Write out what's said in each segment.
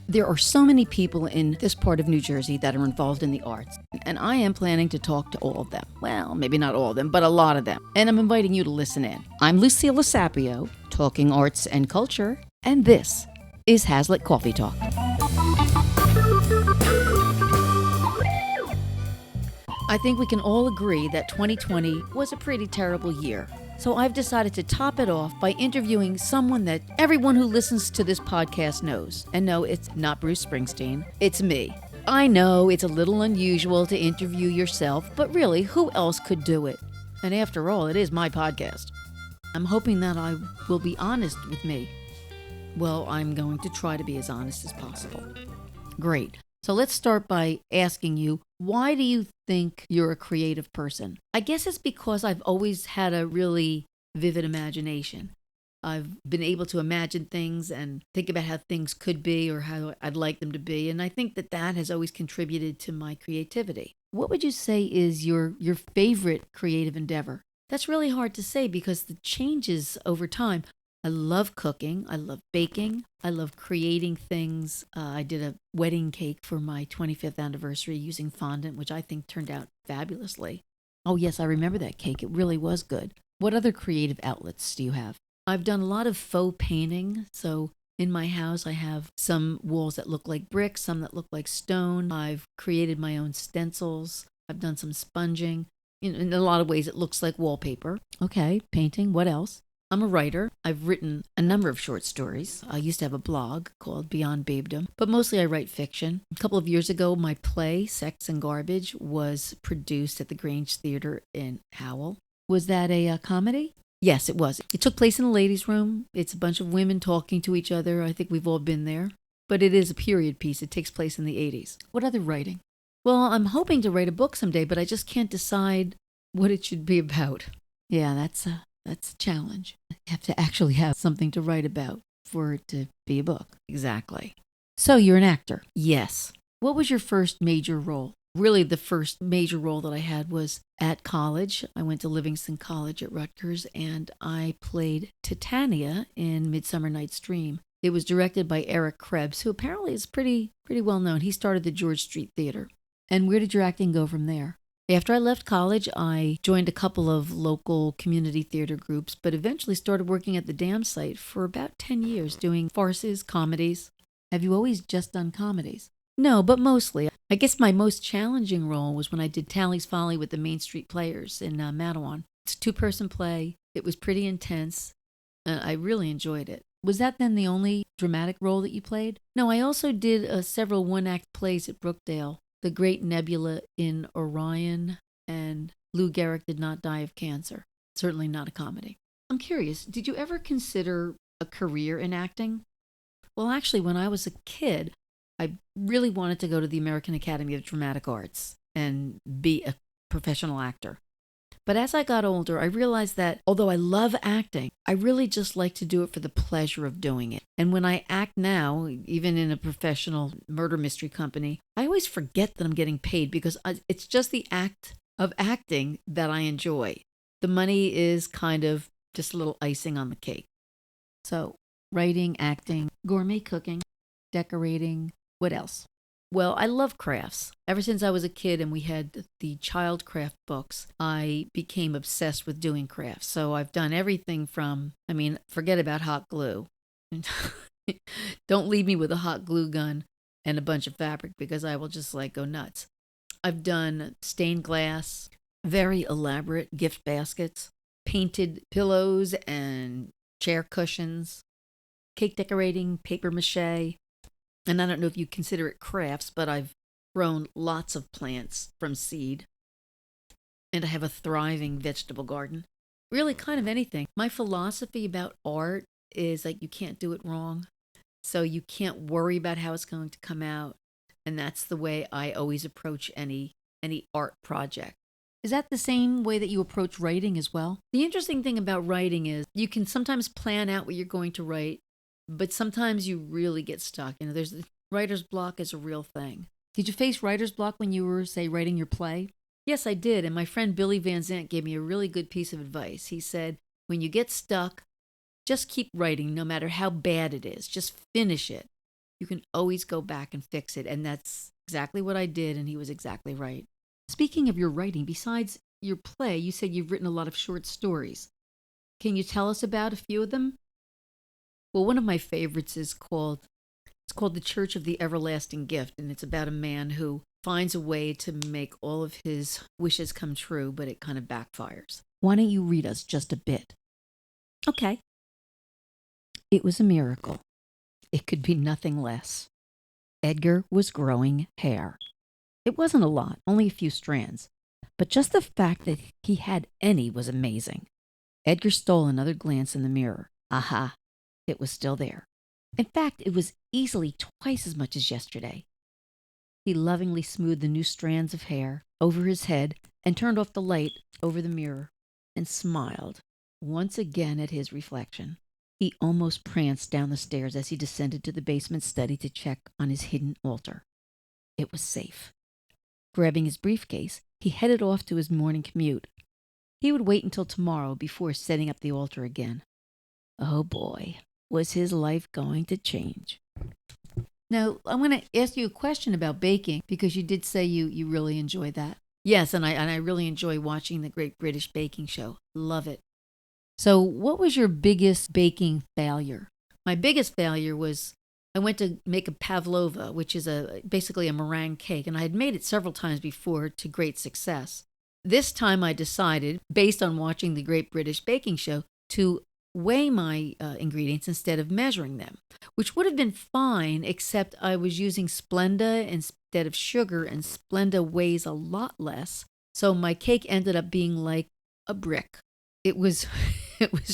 There are so many people in this part of New Jersey that are involved in the arts, and I am planning to talk to all of them. Well, maybe not all of them, but a lot of them. And I'm inviting you to listen in. I'm Lucille Sapio, talking arts and culture, and this is Hazlitt Coffee Talk. I think we can all agree that 2020 was a pretty terrible year. So I've decided to top it off by interviewing someone that everyone who listens to this podcast knows. And no, it's not Bruce Springsteen, it's me. I know it's a little unusual to interview yourself, but really, who else could do it? And after all, it is my podcast. I'm hoping that I will be honest with me. Well, I'm going to try to be as honest as possible. Great. So let's start by asking you, why do you think you're a creative person? I guess it's because I've always had a really vivid imagination. I've been able to imagine things and think about how things could be or how I'd like them to be. And I think that has always contributed to my creativity. What would you say is your favorite creative endeavor? That's really hard to say because the changes over time. I love cooking. I love baking. I love creating things. I did a wedding cake for my 25th anniversary using fondant, which I think turned out fabulously. Oh, yes, I remember that cake. It really was good. What other creative outlets do you have? I've done a lot of faux painting. So in my house, I have some walls that look like bricks, some that look like stone. I've created my own stencils. I've done some sponging. In a lot of ways, it looks like wallpaper. Okay, painting. What else? I'm a writer. I've written a number of short stories. I used to have a blog called Beyond Babedom, but mostly I write fiction. A couple of years ago, my play, Sex and Garbage, was produced at the Grange Theater in Howell. Was that a comedy? Yes, it was. It took place in a ladies' room. It's a bunch of women talking to each other. I think we've all been there. But it is a period piece. It takes place in the 80s. What other writing? Well, I'm hoping to write a book someday, but I just can't decide what it should be about. Yeah, that's a challenge. You have to actually have something to write about for it to be a book. Exactly. So you're an actor? Yes. What was your first major role? Really, the first major role that I had was at college. I went to Livingston College at Rutgers, and I played Titania in Midsummer Night's Dream. It was directed by Eric Krebs, who apparently is pretty well known. He started the George Street Theater. And where did your acting go from there? After I left college, I joined a couple of local community theater groups, but eventually started working at the Dam site for about 10 years, doing farces, comedies. Have you always just done comedies? No, but mostly. I guess my most challenging role was when I did Tally's Folly with the Main Street Players in Matawan. It's a 2-person play. It was pretty intense. I really enjoyed it. Was that then the only dramatic role that you played? No, I also did several one-act plays at Brookdale. The Great Nebula in Orion, and Lou Gehrig Did Not Die of Cancer. Certainly not a comedy. I'm curious, did you ever consider a career in acting? Well, actually, when I was a kid, I really wanted to go to the American Academy of Dramatic Arts and be a professional actor. But as I got older, I realized that although I love acting, I really just like to do it for the pleasure of doing it. And when I act now, even in a professional murder mystery company, I always forget that I'm getting paid because it's just the act of acting that I enjoy. The money is kind of just a little icing on the cake. So, writing, acting, gourmet cooking, decorating, what else? Well, I love crafts. Ever since I was a kid and we had the child craft books, I became obsessed with doing crafts. So I've done everything from, forget about hot glue. Don't leave me with a hot glue gun and a bunch of fabric because I will just go nuts. I've done stained glass, very elaborate gift baskets, painted pillows and chair cushions, cake decorating, paper mache. And I don't know if you consider it crafts, but I've grown lots of plants from seed. And I have a thriving vegetable garden. Really kind of anything. My philosophy about art is you can't do it wrong. So you can't worry about how it's going to come out. And that's the way I always approach any art project. Is that the same way that you approach writing as well? The interesting thing about writing is you can sometimes plan out what you're going to write, but sometimes you really get stuck. There's writer's block is a real thing. Did you face writer's block when you were, say, writing your play? Yes, I did. And my friend Billy Van Zandt gave me a really good piece of advice. He said, when you get stuck, Just keep writing no matter how bad it is. Just finish it. You can always go back and fix it. And that's exactly what I did, and he was exactly right. Speaking of your writing, besides your play, you said you've written a lot of short stories. Can you tell us about a few of them? Well, one of my favorites is called The Church of the Everlasting Gift, and it's about a man who finds a way to make all of his wishes come true, but it kind of backfires. Why don't you read us just a bit? Okay. It was a miracle. It could be nothing less. Edgar was growing hair. It wasn't a lot, only a few strands, but just the fact that he had any was amazing. Edgar stole another glance in the mirror. Aha, it was still there. In fact, it was easily twice as much as yesterday. He lovingly smoothed the new strands of hair over his head and turned off the light over the mirror and smiled once again at his reflection. He almost pranced down the stairs as he descended to the basement study to check on his hidden altar. It was safe. Grabbing his briefcase, he headed off to his morning commute. He would wait until tomorrow before setting up the altar again. Oh boy, was his life going to change. Now, I want to ask you a question about baking, because you did say you really enjoy that. Yes, and I really enjoy watching the Great British Baking Show. Love it. So what was your biggest baking failure? My biggest failure was I went to make a pavlova, which is basically a meringue cake, and I had made it several times before to great success. This time I decided, based on watching the Great British Baking Show, to weigh my ingredients instead of measuring them, which would have been fine, except I was using Splenda instead of sugar, and Splenda weighs a lot less, so my cake ended up being like a brick. It was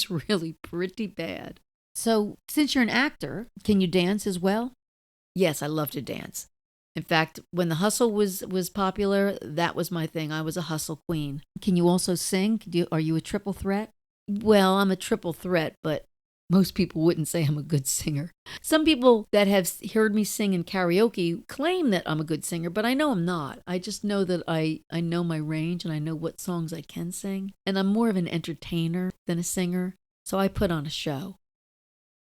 really pretty bad. So, since you're an actor, can you dance as well? Yes, I love to dance. In fact, when the hustle was popular, that was my thing. I was a hustle queen. Can you also sing? Are you a triple threat? Well, I'm a triple threat, but most people wouldn't say I'm a good singer. Some people that have heard me sing in karaoke claim that I'm a good singer, but I know I'm not. I just know that I know my range and I know what songs I can sing. And I'm more of an entertainer than a singer, so I put on a show.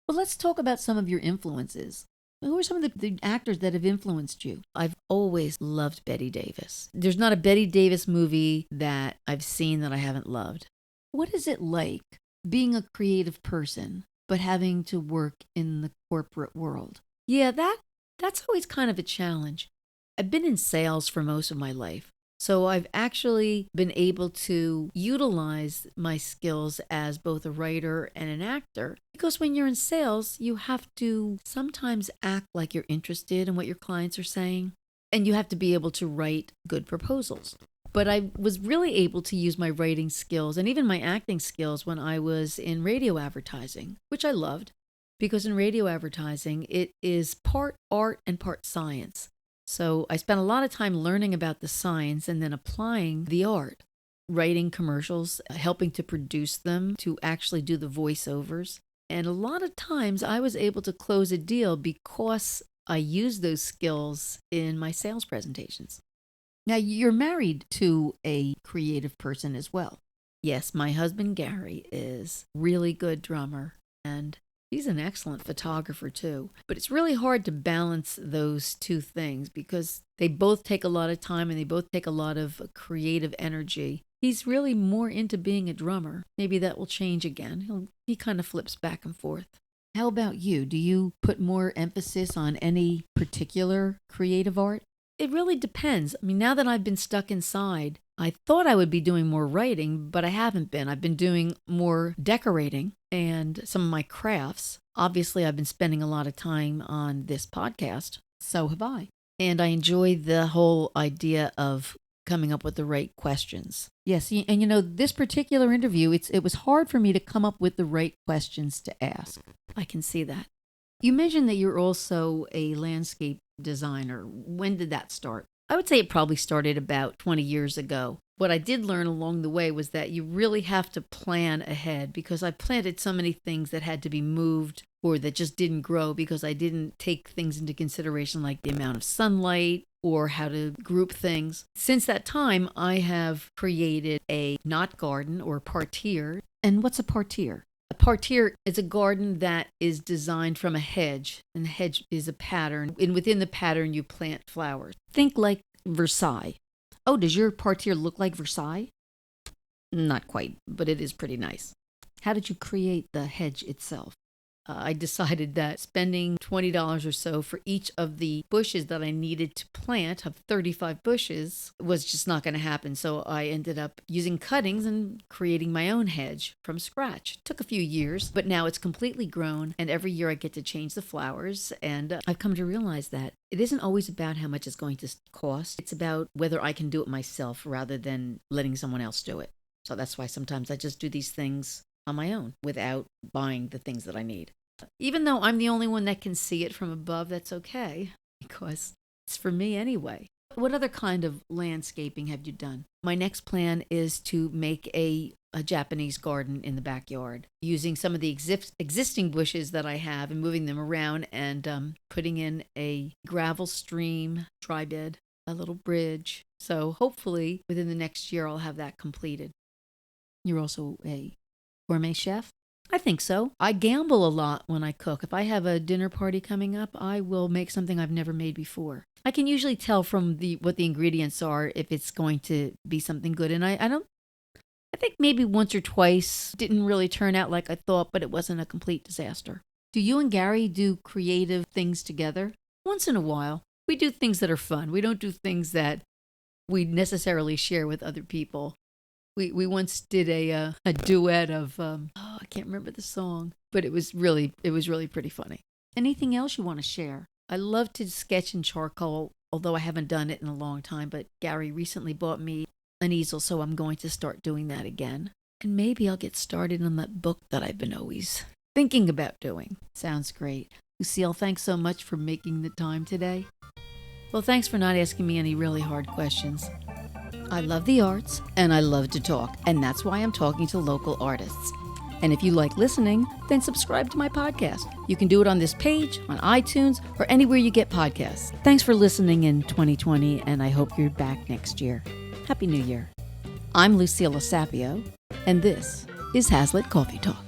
Well, let's talk about some of your influences. Who are some of the actors that have influenced you? I've always loved Bette Davis. There's not a Bette Davis movie that I've seen that I haven't loved. What is it like being a creative person, but having to work in the corporate world? Yeah, that's always kind of a challenge. I've been in sales for most of my life, so I've actually been able to utilize my skills as both a writer and an actor, because when you're in sales, you have to sometimes act like you're interested in what your clients are saying, and you have to be able to write good proposals. But I was really able to use my writing skills and even my acting skills when I was in radio advertising, which I loved, because in radio advertising, it is part art and part science. So I spent a lot of time learning about the science and then applying the art, writing commercials, helping to produce them, to actually do the voiceovers. And a lot of times I was able to close a deal because I used those skills in my sales presentations. Now, you're married to a creative person as well. Yes, my husband, Gary, is a really good drummer, and he's an excellent photographer, too. But it's really hard to balance those two things because they both take a lot of time and they both take a lot of creative energy. He's really more into being a drummer. Maybe that will change again. He kind of flips back and forth. How about you? Do you put more emphasis on any particular creative art? It really depends. I mean, now that I've been stuck inside, I thought I would be doing more writing, but I haven't been. I've been doing more decorating and some of my crafts. Obviously, I've been spending a lot of time on this podcast. So have I. And I enjoy the whole idea of coming up with the right questions. Yes, and this particular interview, it was hard for me to come up with the right questions to ask. I can see that. You mentioned that you're also a landscape designer. When did that start? I would say it probably started about 20 years ago. What I did learn along the way was that you really have to plan ahead, because I planted so many things that had to be moved or that just didn't grow because I didn't take things into consideration, like the amount of sunlight or how to group things. Since that time, I have created a knot garden or parterre. And what's a parterre? A parterre is a garden that is designed from a hedge, and the hedge is a pattern, and within the pattern you plant flowers. Think like Versailles. Oh, does your parterre look like Versailles? Not quite, but it is pretty nice. How did you create the hedge itself? I decided that spending $20 or so for each of the bushes that I needed to plant, of 35 bushes, was just not going to happen. So I ended up using cuttings and creating my own hedge from scratch. It took a few years, but now it's completely grown, and every year I get to change the flowers. And I've come to realize that it isn't always about how much it's going to cost. It's about whether I can do it myself rather than letting someone else do it. So that's why sometimes I just do these things on my own without buying the things that I need. Even though I'm the only one that can see it from above, that's okay, because it's for me anyway. What other kind of landscaping have you done? My next plan is to make a Japanese garden in the backyard, using some of the existing bushes that I have and moving them around, and putting in a gravel stream, dry bed, a little bridge. So hopefully within the next year I'll have that completed. You're also a gourmet chef? I think so. I gamble a lot when I cook. If I have a dinner party coming up, I will make something I've never made before. I can usually tell from what the ingredients are if it's going to be something good. And I think maybe once or twice didn't really turn out like I thought, but it wasn't a complete disaster. Do you and Gary do creative things together? Once in a while. We do things that are fun. We don't do things that we necessarily share with other people. We once did a duet of, I can't remember the song, but it was really pretty funny. Anything else you want to share? I love to sketch in charcoal, although I haven't done it in a long time, but Gary recently bought me an easel, so I'm going to start doing that again. And maybe I'll get started on that book that I've been always thinking about doing. Sounds great. Lucille, thanks so much for making the time today. Well, thanks for not asking me any really hard questions. I love the arts, and I love to talk, and that's why I'm talking to local artists. And if you like listening, then subscribe to my podcast. You can do it on this page, on iTunes, or anywhere you get podcasts. Thanks for listening in 2020, and I hope you're back next year. Happy New Year. I'm Lucille Sapio, and this is Hazlitt Coffee Talk.